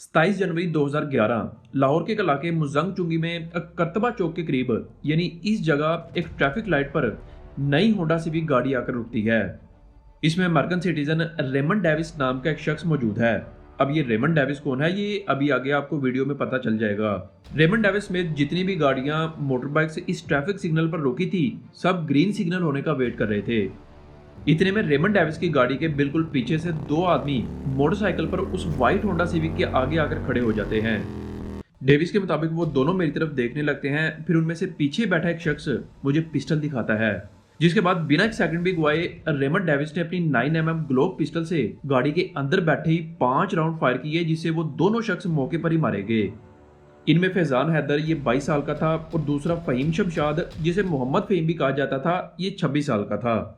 27 जनवरी 2011 लाहौर के एक इलाके मुजंग चुंगी में करतबा चौक के करीब यानी इस जगह एक ट्रैफिक लाइट पर नई होंडा सिविक गाड़ी आकर रुकती है। इसमें अमेरिकन सिटीजन रेमंड डेविस नाम का एक शख्स मौजूद है। अब ये रेमंड डेविस कौन है ये अभी आगे आपको वीडियो में पता चल जाएगा। रेमंड डेविस समेत जितनी भी गाड़ियां मोटरबाइक से इस ट्रैफिक सिग्नल पर रोकी थी सब ग्रीन सिग्नल होने का वेट कर रहे थे। इतने में रेमंड डेविस की गाड़ी के बिल्कुल पीछे से दो आदमी मोटरसाइकिल पर उस व्हाइट होंडा सिविक के आगे आकर खड़े हो जाते हैं। डेविस के मुताबिक वो दोनों मेरी तरफ देखने लगते हैं, फिर उनमें से पीछे बैठा एक शख्स मुझे पिस्टल दिखाता है, जिसके बाद बिना एक सेकंड भी गवाए रेमंड डेविस ने अपनी 9mm ग्लोक पिस्टल से गाड़ी के अंदर बैठे ही 5 राउंड फायर किए, जिससे वो दोनों शख्स मौके पर ही मारे गए। इनमें फैजान हैदर ये 22 साल का था और दूसरा फहीम शमशाद जिसे मोहम्मद फहीम भी कहा जाता था ये 26 साल का था।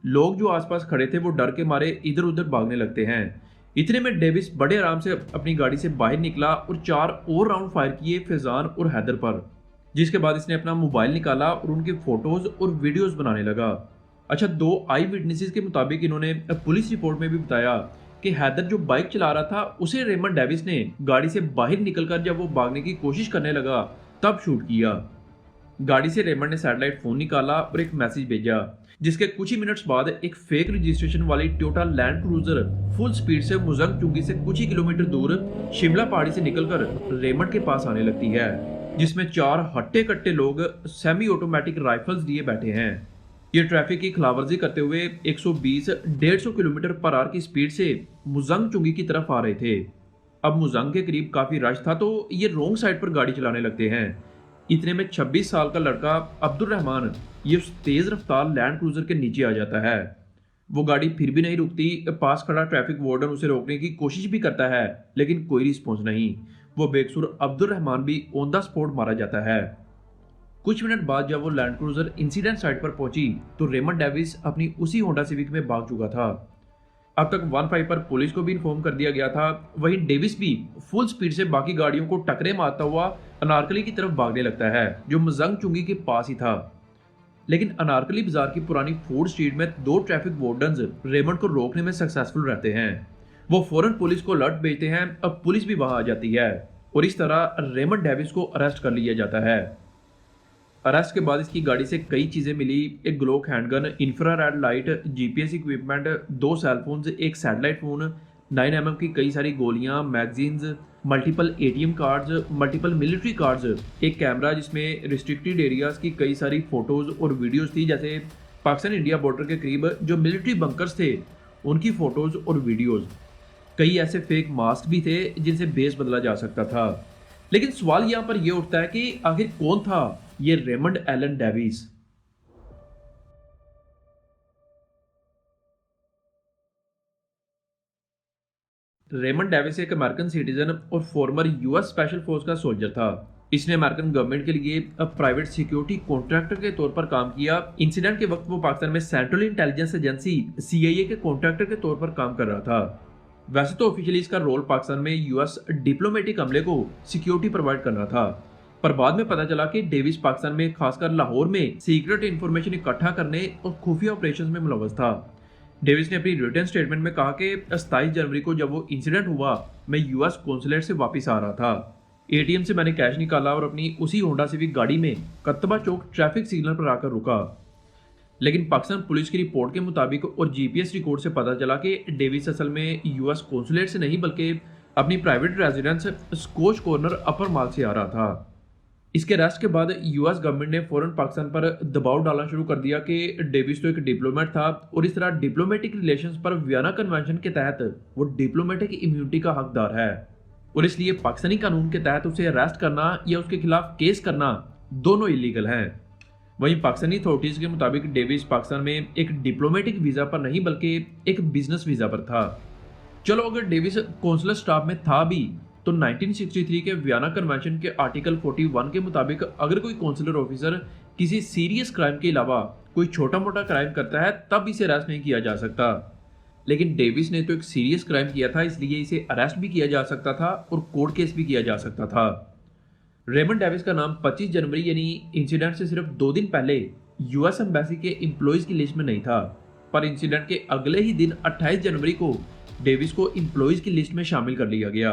लोग जो आसपास खड़े थे वो डर के मारे इधर उधर भागने लगते हैं। इतने में डेविस बड़े आराम से अपनी गाड़ी से बाहर निकला और 4 और राउंड फायर किए फैजान और हैदर पर, जिसके बाद इसने अपना मोबाइल निकाला और उनके फोटोज और वीडियोस बनाने लगा। अच्छा, 2 आई विटनेसेस के मुताबिक इन्होंने पुलिस रिपोर्ट में भी बताया कि हैदर जो बाइक चला रहा था उसे रेमंड डेविस ने गाड़ी से बाहर निकलकर जब वो भागने की कोशिश करने लगा तब शूट किया। गाड़ी से रेमंड ने सैटेलाइट फोन निकाला और एक मैसेज भेजा, जिसके कुछ ही मिनट्स बाद एक फेक रजिस्ट्रेशन वाली Toyota land cruiser full speed से मुजंग चुंगी से कुछ ही किलोमीटर दूर शिमला पहाड़ी से निकलकर रेमंड के पास आने लगती है, जिसमें 4 हट्टे कट्टे लोग सेमी ऑटोमेटिक राइफल्स लिए बैठे हैं। ये ट्रैफिक की खिलाफवर्जी करते हुए 120-150 किलोमीटर पर आवर की स्पीड से मुजंग चुंगी की तरफ आ रहे थे। अब मुजंग के करीब काफी रश था तो ये रोंग साइड पर गाड़ी चलाने लगते हैं। इतने में 26 साल का लड़का अब्दुल रहमान ये उस तेज रफ्तार लैंड क्रूजर के नीचे आ जाता है। वो गाड़ी फिर भी नहीं रुकती। पास खड़ा ट्रैफिक वार्डन उसे रोकने की कोशिश भी करता है लेकिन कोई रिस्पॉन्स नहीं। वो बेकसूर अब्दुल रहमान भी ऑन द स्पॉट मारा जाता है। कुछ मिनट बाद जब वो लैंड क्रूजर इंसिडेंट साइट पर पहुंची तो रेमंड डेविस अपनी उसी होंडा सिविक में भाग चुका था। अब तक 15 पर पुलिस को भी इन्फॉर्म कर दिया गया था। वहीं डेविस भी फुल स्पीड से बाकी गाड़ियों को टक्करे मारता हुआ अनारकली की तरफ भागने लगता है जो मुजंग चुंगी के पास ही था। लेकिन अनारकली बाजार की पुरानी फूड स्ट्रीट में 2 ट्रैफिक वार्डन्स रेमंड को रोकने में सक्सेसफुल रहते हैं। वो फौरन पुलिस को अलर्ट भेजते हैं। अब पुलिस भी वहां आ जाती है और इस तरह रेमंड डेविस को अरेस्ट कर लिया जाता है। अरेस्ट के बाद इसकी गाड़ी से कई चीजें मिली, एक Glock handgun, infrared light, GPS equipment, 2 cellphones, एक सैटेलाइट फोन, 9mm की कई सारी गोलियां, magazines, multiple ATM cards, multiple military cards, एक कैमरा जिसमें रिस्ट्रिक्टेड एरियाज की कई सारी फोटोज और वीडियोज थी, जैसे पाकिस्तान इंडिया बॉर्डर के करीब जो मिलिट्री बंकर्स थे उनकी फोटोज और वीडियोज। कई ऐसे फेक मास्क भी थे जिनसे बेस बदला जा सकता था। लेकिन सवाल यहाँ पर यह उठता है कि आखिर कौन था ये Raymond Allen Davis. Raymond Davis एक अमेरिकन सिटीजन और फॉर्मर यूएस स्पेशल फोर्स का सोल्जर था। इसने अमेरिकन गवर्नमेंट के लिए प्राइवेट सिक्योरिटी कॉन्ट्रैक्टर के तौर पर काम किया। इंसिडेंट के वक्त वो पाकिस्तान में सेंट्रल इंटेलिजेंस एजेंसी सीआईए के कॉन्ट्रैक्टर के तौर पर काम कर रहा था। वैसे तो ऑफिशियली इसका रोल पाकिस्तान में यूएस डिप्लोमेटिक अमले को सिक्योरिटी प्रोवाइड करना था, पर बाद में पता चला कि डेविस पाकिस्तान में खासकर लाहौर में सीक्रेट इंफॉर्मेशन इकट्ठा करने और खुफिया ऑपरेशंस में मुलव्वस था। डेविस ने अपनी रिटन स्टेटमेंट में कहा कि 27 जनवरी को जब वो इंसिडेंट हुआ मैं यूएस कॉन्सुलेट से वापस आ रहा था। एटीएम से मैंने कैश निकाला और अपनी उसी होंडा सिविक गाड़ी में करतबा चौक ट्रैफिक सिग्नल पर आकर रुका। लेकिन पाकिस्तान पुलिस की रिपोर्ट के मुताबिक और जीपीएस रिकॉर्ड से पता चला कि डेविस असल में यूएस कॉन्सुलेट से नहीं बल्कि अपनी प्राइवेट रेजिडेंस स्कोच कॉर्नर अपर माल से आ रहा था। इसके अरेस्ट के बाद यूएस गवर्नमेंट ने फौरन पाकिस्तान पर दबाव डालना शुरू कर दिया कि डेविस तो एक डिप्लोमेट था और इस तरह डिप्लोमेटिक रिलेशंस पर वियना कन्वेंशन के तहत वो डिप्लोमेटिक इम्यूनिटी का हकदार है और इसलिए पाकिस्तानी कानून के तहत उसे अरेस्ट करना या उसके खिलाफ केस करना दोनों इलीगल हैं। वहीं पाकिस्तानी अथॉरिटीज के मुताबिक डेविस पाकिस्तान में एक डिप्लोमेटिक वीजा पर नहीं बल्कि एक बिजनेस वीजा पर था। चलो अगर डेविस कौंसलर स्टाफ में था भी तो 1963 के वियना कन्वेंशन के आर्टिकल 41 के मुताबिक अगर कोई कौंसलर ऑफिसर किसी सीरियस क्राइम के अलावा कोई छोटा मोटा क्राइम करता है तब इसे अरेस्ट नहीं किया जा सकता। लेकिन डेविस ने तो एक सीरियस क्राइम किया था, इसलिए इसे अरेस्ट भी किया जा सकता था और कोर्ट केस भी किया जा सकता था। रेमंड डेविस का नाम 25 जनवरी यानी इंसिडेंट से सिर्फ 2 दिन पहले यूएस एम्बेसी के एम्प्लॉयज की लिस्ट में नहीं था, पर इंसिडेंट के अगले ही दिन 28 जनवरी को डेविस को एम्प्लॉयज की लिस्ट में शामिल कर लिया गया।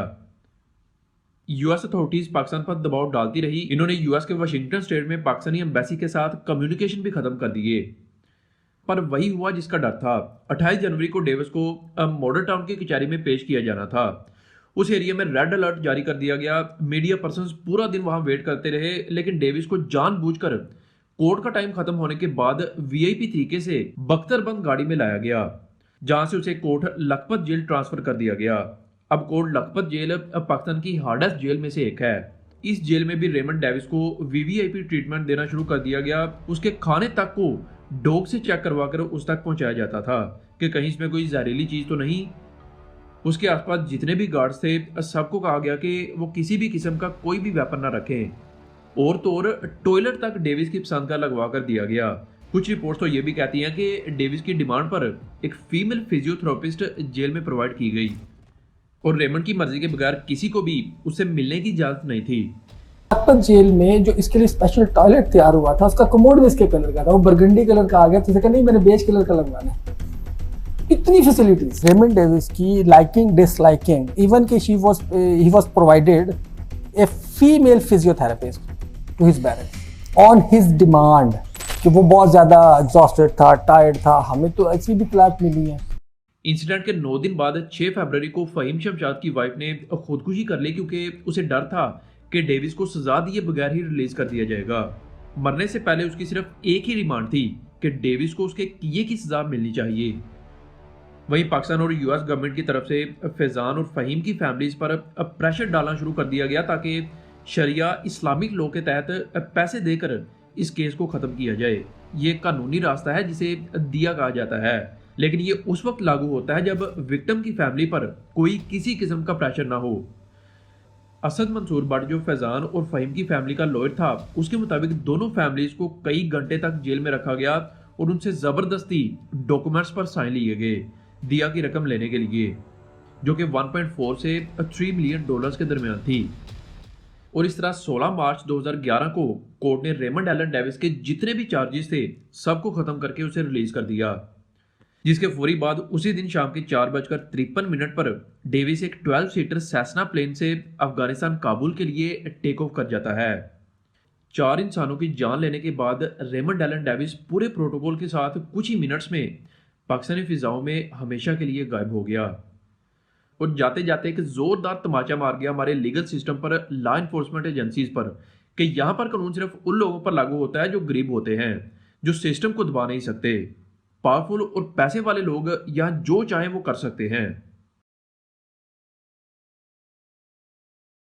यूएस अथॉरिटीज पाकिस्तान पर दबाव डालती रही। इन्होंने यूएस के वाशिंगटन स्टेट में पाकिस्तानी एम्बेसी के साथ कम्युनिकेशन भी खत्म कर दिए। पर वही हुआ जिसका डर था। 28 जनवरी को डेविस को मॉडल टाउन की कचहरी में पेश किया जाना था। उस एरिया में रेड अलर्ट जारी कर दिया गया। मीडिया पर्सन्स पूरा दिन वहां वेट करते रहे, लेकिन डेविस को जानबूझकर कोर्ट का टाइम खत्म होने के बाद वीआईपी तरीके से बख्तरबंद गाड़ी में लाया गया, जहां से उसे कोर्ट लखपत जेल ट्रांसफर कर दिया गया। अब कोर्ट लखपत जेल अब पाकिस्तान की हार्डेस्ट जेल में से एक है। इस जेल में भी रेमंड डेविस को वीवीआईपी ट्रीटमेंट देना शुरू कर दिया गया। उसके खाने तक को डॉग से चेक करवा कर उस तक पहुंचाया जाता था कि कहीं इसमें कोई जहरीली चीज तो नहीं। उसके आसपास जितने भी गार्ड्स थे सबको कहा गया कि वो किसी भी किस्म का कोई भी वेपन ना रखें। और तो और टॉयलेट तक डेविस की पसंद का लगवा कर दिया गया। कुछ रिपोर्ट्स तो ये भी कहती हैं कि डेविस की डिमांड पर एक फीमेल फिजियोथेरेपिस्ट जेल में प्रोवाइड की गई और रेमंड की मर्जी के बगैर किसी को भी उससे मिलने की इजाजत नहीं थी। लखपत जेल में जो इसके लिए स्पेशल टॉयलेट तैयार हुआ था, उसका कमोड भी इसके कलर का था, वो बरगंडी कलर का आ गया, तो नहीं मैंने बेज कलर का लगवाना है। इतनी फैसिलिटीज। रेमंड डेविस की लाइकिंग डिसलाइकिंग, इवन कि he was provided a female physiotherapist to his barrack on his demand, कि वो बहुत ज्यादा एग्जॉस्टेड था, टायर्ड था। हमें तो ऐसी भी क्लास मिली है। इंसिडेंट के 9 दिन बाद 6 फरवरी को फहीम शमशाद की वाइफ ने खुदकुशी कर ली, क्योंकि उसे डर था कि डेविस को सजा दिए बगैर ही रिलीज कर दिया जाएगा। मरने से पहले उसकी सिर्फ एक ही डिमांड थी कि डेविस को उसके किए की सजा मिलनी चाहिए। वहीं पाकिस्तान और यूएस गवर्नमेंट की तरफ से फैजान और फहीम की फैमिलीज पर प्रेशर डालना शुरू कर दिया गया ताकि शरिया इस्लामिक लॉ के तहत पैसे देकर इस केस को खत्म किया जाए। ये कानूनी रास्ता है जिसे दिया कहा जाता है, लेकिन ये उस वक्त लागू होता है जब विक्टिम की फैमिली पर कोई किसी किस्म का प्रेशर ना हो। असद मंसूर भट्ट जो फैजान और फहीम की फैमिली का लॉयर था, उसके मुताबिक दोनों फैमिलीज को कई घंटे तक जेल में रखा गया और उनसे जबरदस्ती डॉक्यूमेंट्स पर साइन लिए गए दिया की रकम लेने के लिए, जो कि 1.4 से 3 मिलियन डॉलर्स के दरमियान थी। और इस तरह 16 मार्च 2011 को कोर्ट ने रेमंड एलन डेविस के जितने भी चार्जेस थे सबको खत्म करके उसे रिलीज कर दिया, जिसके फौरी बाद उसी दिन शाम के 4:53 पर डेविस एक 12 सीटर सेसना प्लेन से अफगानिस्तान काबुल के लिए टेक ऑफ कर जाता है। 4 इंसानों की जान लेने के बाद रेमंड एलन डेविस पूरे प्रोटोकॉल के साथ कुछ ही मिनट्स में पाकिस्तानी फिजाओं में हमेशा के लिए गायब हो गया और जाते जाते एक जोरदार तमाचा मार गया हमारे लीगल सिस्टम पर, लॉ इन्फोर्समेंट एजेंसीज पर, कि यहाँ पर कानून सिर्फ उन लोगों पर लागू होता है जो गरीब होते हैं, जो सिस्टम को दबा नहीं सकते। पावरफुल और पैसे वाले लोग यहाँ जो चाहें वो कर सकते हैं।